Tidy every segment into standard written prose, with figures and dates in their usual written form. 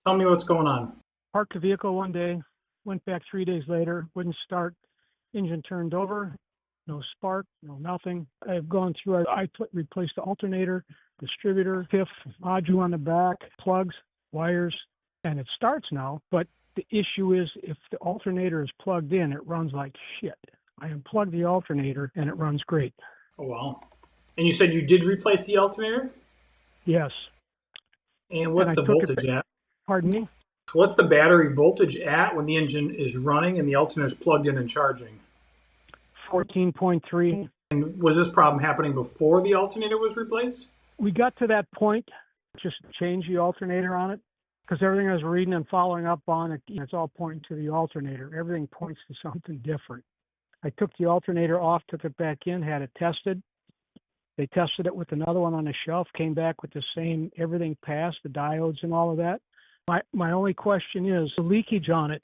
Tell me what's going on. Parked the vehicle one day, went back 3 days later, wouldn't start, engine turned over, no spark, no nothing. I've gone through, replaced the alternator, distributor, PIF, module on the back, plugs, wires, and it starts now. But the issue is if the alternator is plugged in, it runs like shit. I unplugged the alternator and it runs great. Oh, wow. And you said you did replace the alternator? Yes. And what's the voltage at? Pardon me? What's the battery voltage at when the engine is running and the alternator is plugged in and charging? 14.3. And was this problem happening before the alternator was replaced? We got to that point, just change the alternator on it, because everything I was reading and following up on, it's all pointing to the alternator. Everything points to something different. I took the alternator off, took it back in, had it tested. They tested it with another one on the shelf, came back with the same, everything passed, the diodes and all of that. My only question is, the leakage on it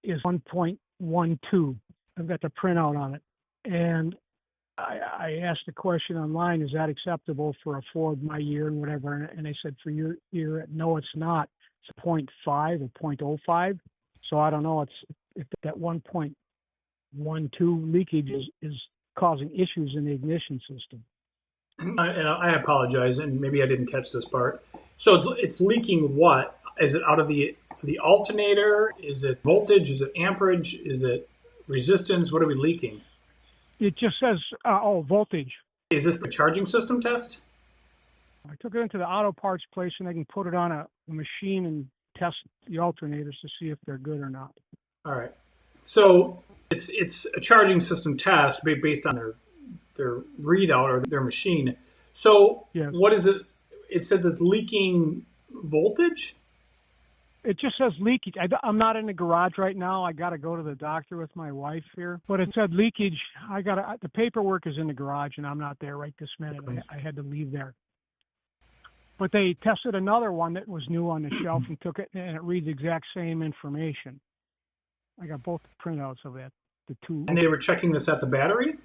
is 1.12. I've got the printout on it. And I asked the question online, is that acceptable for a Ford, my year and whatever? And they said, for your year, no, it's not. It's 0.5 or 0.05. So I don't know if that 1.12 leakage is causing issues in the ignition system. And I apologize, and maybe I didn't catch this part. So it's leaking what? Is it out of the alternator? Is it voltage? Is it amperage? Is it resistance? What are we leaking? It just says, voltage. Is this the charging system test? I took it into the auto parts place, and they can put it on a machine and test the alternators to see if they're good or not. All right. So it's a charging system test based on their readout or their machine. So yes. What is it? It said it's leaking voltage? It just says leakage. I'm not in the garage right now. I got to go to the doctor with my wife here. But it said leakage. The paperwork is in the garage, and I'm not there right this minute. I had to leave there. But they tested another one that was new on the shelf and took it, and it reads the exact same information. I got both printouts of that, the two. And they were checking this at the battery?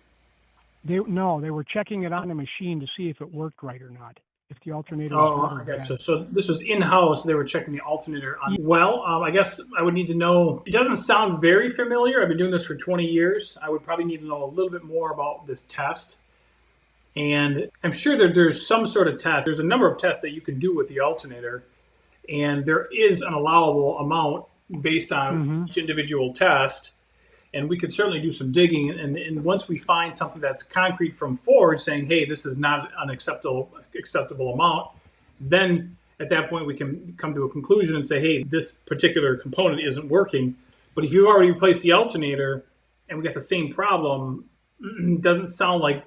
No, they were checking it on the machine to see if it worked right or not. If the alternator was I got you. So this was in-house. They were checking the alternator on. Well, I guess I would need to know. It doesn't sound very familiar. I've been doing this for 20 years. I would probably need to know a little bit more about this test. And I'm sure that there's some sort of test. There's a number of tests that you can do with the alternator. And there is an allowable amount based on each individual test. And we could certainly do some digging. And once we find something that's concrete from Ford saying, hey, this is not an acceptable amount, then at that point we can come to a conclusion and say, hey, this particular component isn't working. But if you've already replaced the alternator and we got the same problem, it doesn't sound like,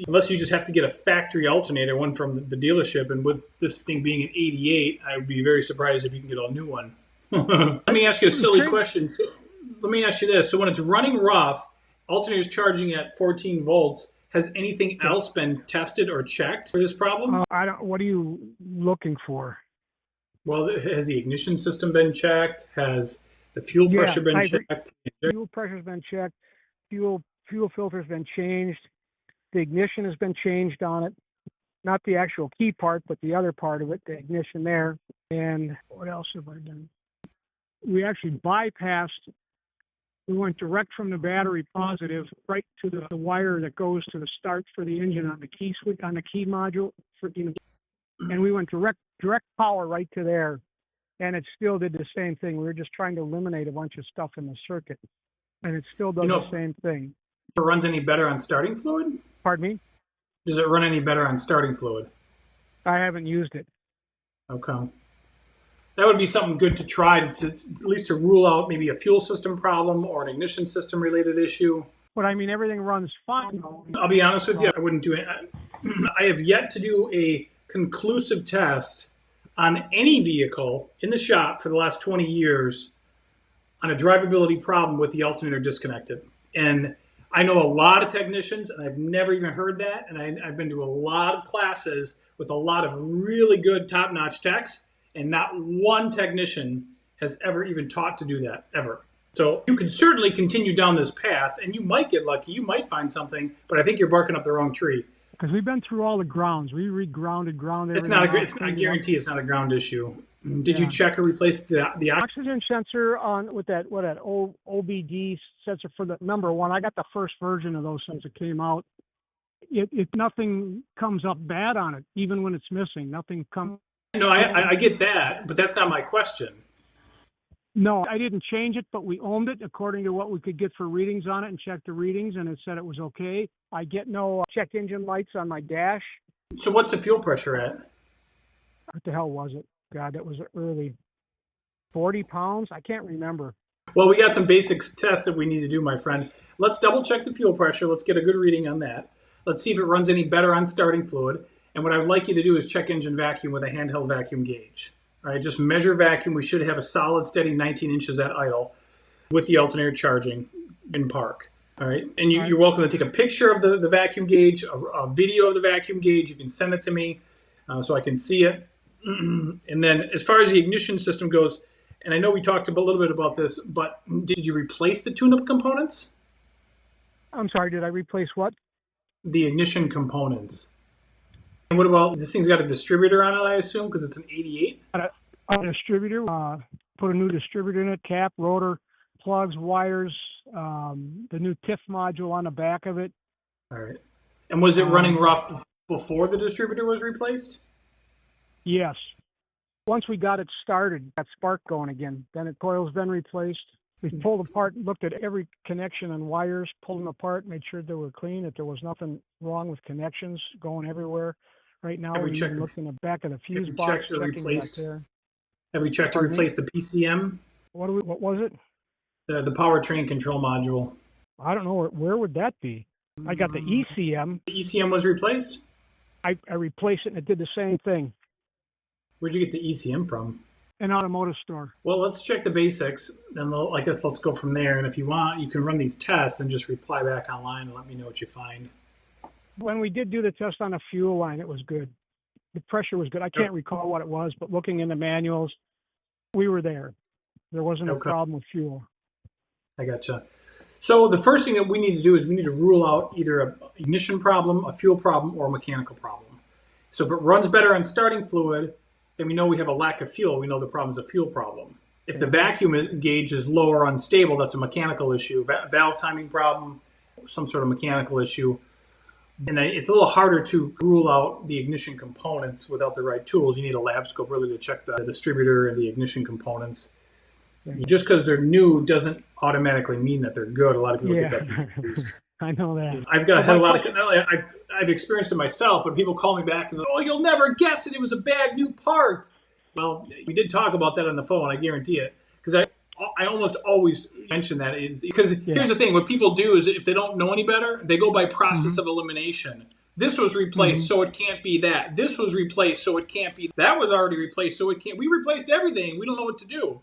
unless you just have to get a factory alternator, one from the dealership, and with this thing being an 88, I would be very surprised if you can get a new one. Let me ask you a silly question. Let me ask you this. So when it's running rough, alternator is charging at 14 volts. Has anything else been tested or checked for this problem? What are you looking for? Well, has the ignition system been checked? Has the fuel pressure been checked? Fuel pressure's been checked. Fuel filter's been changed. The ignition has been changed on it. Not the actual key part, but the other part of it, the ignition there. And what else have I done? We actually bypassed. We went direct from the battery positive right to the wire that goes to the start for the engine on the key switch, on the key module. And we went direct power right to there. And it still did the same thing. We were just trying to eliminate a bunch of stuff in the circuit. And it still does the same thing. It runs any better on starting fluid? Pardon me? Does it run any better on starting fluid? I haven't used it. Okay. That would be something good to try to at least to rule out maybe a fuel system problem or an ignition system related issue. But I mean, everything runs fine though. I'll be honest with you, I wouldn't do it. I have yet to do a conclusive test on any vehicle in the shop for the last 20 years on a drivability problem with the alternator disconnected. And I know a lot of technicians, and I've never even heard that. And I've been to a lot of classes with a lot of really good top-notch techs, and not one technician has ever even taught to do that, ever. So you can certainly continue down this path, and you might get lucky. You might find something, but I think you're barking up the wrong tree. Because we've been through all the grounds. We re-grounded, grounded. It's not a guarantee. It's not a ground issue. Did you Yeah. check or replace the Oxygen sensor on with that OBD sensor for the number one. I got the first version of those since it came out. It nothing comes up bad on it, even when it's missing. Nothing comes. No, I get that, but that's not my question. No, I didn't change it, but we ohmed it according to what we could get for readings on it and checked the readings, and it said it was okay. I get no check engine lights on my dash. So what's the fuel pressure at? What the hell was it? God, that was early. 40 pounds? I can't remember. Well, we got some basic tests that we need to do, my friend. Let's double check the fuel pressure. Let's get a good reading on that. Let's see if it runs any better on starting fluid. And what I would like you to do is check engine vacuum with a handheld vacuum gauge. All right, just measure vacuum. We should have a solid, steady 19 inches at idle with the alternator charging in park. All right, and you're welcome to take a picture of the vacuum gauge, a video of the vacuum gauge. You can send it to me so I can see it. And then as far as the ignition system goes, and I know we talked a little bit about this, but did you replace the tune-up components? I'm sorry, did I replace what? The ignition components. And what about, this thing's got a distributor on it, I assume, because it's an 88? A distributor, put a new distributor in it, cap, rotor, plugs, wires, the new TIF module on the back of it. All right. And was it running rough before the distributor was replaced? Yes. Once we got it started, that spark going again. Then the coil's been replaced. We pulled apart, looked at every connection and wires, pulled them apart, made sure they were clean, that there was nothing wrong with connections going everywhere. Right now, we even looked in the back of the fuse box. Have we checked to replace the PCM? What was it? The powertrain control module. I don't know. Where would that be? I got the ECM. The ECM was replaced? I replaced it and it did the same thing. Where'd you get the ECM from? An automotive store. Well, let's check the basics, and I guess let's go from there. And if you want, you can run these tests and just reply back online and let me know what you find. When we did do the test on the fuel line, it was good. The pressure was good. I can't recall what it was, but looking in the manuals, we were there. There wasn't a problem with fuel. I gotcha. So the first thing that we need to do is we need to rule out either an ignition problem, a fuel problem, or a mechanical problem. So if it runs better on starting fluid, then we know we have a lack of fuel. We know the problem is a fuel problem. If the vacuum gauge is low or unstable, that's a mechanical issue. Valve timing problem, some sort of mechanical issue. And it's a little harder to rule out the ignition components without the right tools. You need a lab scope really to check the distributor and the ignition components. Just because they're new doesn't automatically mean that they're good. A lot of people get that confused. I know that. I've experienced it myself, but people call me back and go, "Oh, you'll never guess it. It was a bad new part." Well, we did talk about that on the phone. I guarantee it, because I almost always mention that. Because here's the thing: what people do is if they don't know any better, they go by process of elimination. This was replaced, so it can't be that. This was replaced, so it can't be that. Was already replaced, so it can't. We replaced everything. We don't know what to do.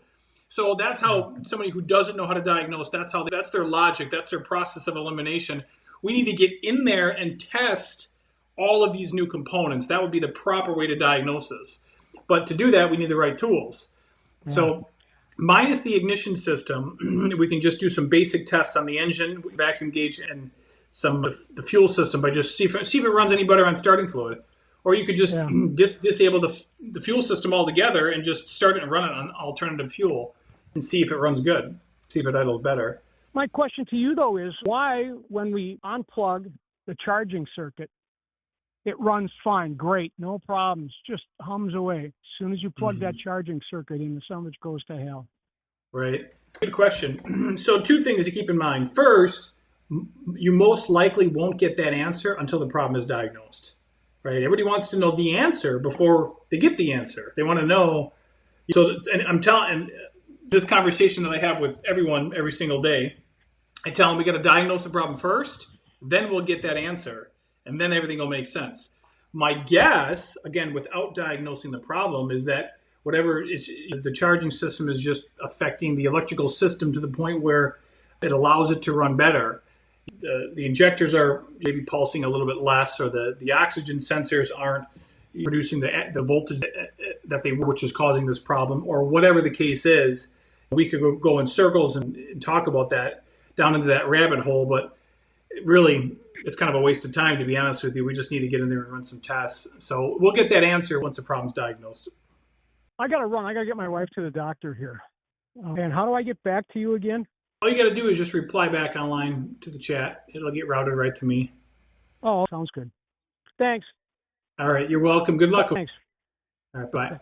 So that's how somebody who doesn't know how to diagnose, that's their logic, that's their process of elimination. We need to get in there and test all of these new components. That would be the proper way to diagnose this. But to do that, we need the right tools. Yeah. So minus the ignition system, we can just do some basic tests on the engine, vacuum gauge, and the fuel system by just see if it runs any better on starting fluid. Or you could just disable the fuel system altogether and just start it and run it on alternative fuel and see if it runs good, see if it idles better. My question to you, though, is why, when we unplug the charging circuit, it runs fine, great, no problems, just hums away. As soon as you plug that charging circuit in, the summage goes to hell. Right. Good question. So 2 things to keep in mind. First, you most likely won't get that answer until the problem is diagnosed. Right? Everybody wants to know the answer before they get the answer. They want to know. So, and I'm telling this conversation that I have with everyone every single day, I tell them we got to diagnose the problem first, then we'll get that answer, and then everything will make sense. My guess, again, without diagnosing the problem, is that whatever the charging system is just affecting the electrical system to the point where it allows it to run better. The injectors are maybe pulsing a little bit less, or the oxygen sensors aren't producing the voltage that they were, which is causing this problem, or whatever the case is. We could go in circles and talk about that down into that rabbit hole, but really, it's kind of a waste of time, to be honest with you. We just need to get in there and run some tests. So we'll get that answer once the problem's diagnosed. I got to run. I got to get my wife to the doctor here. And how do I get back to you again? All you got to do is just reply back online to the chat. It'll get routed right to me. Oh, sounds good. Thanks. All right. You're welcome. Good luck. Thanks. All right. Bye.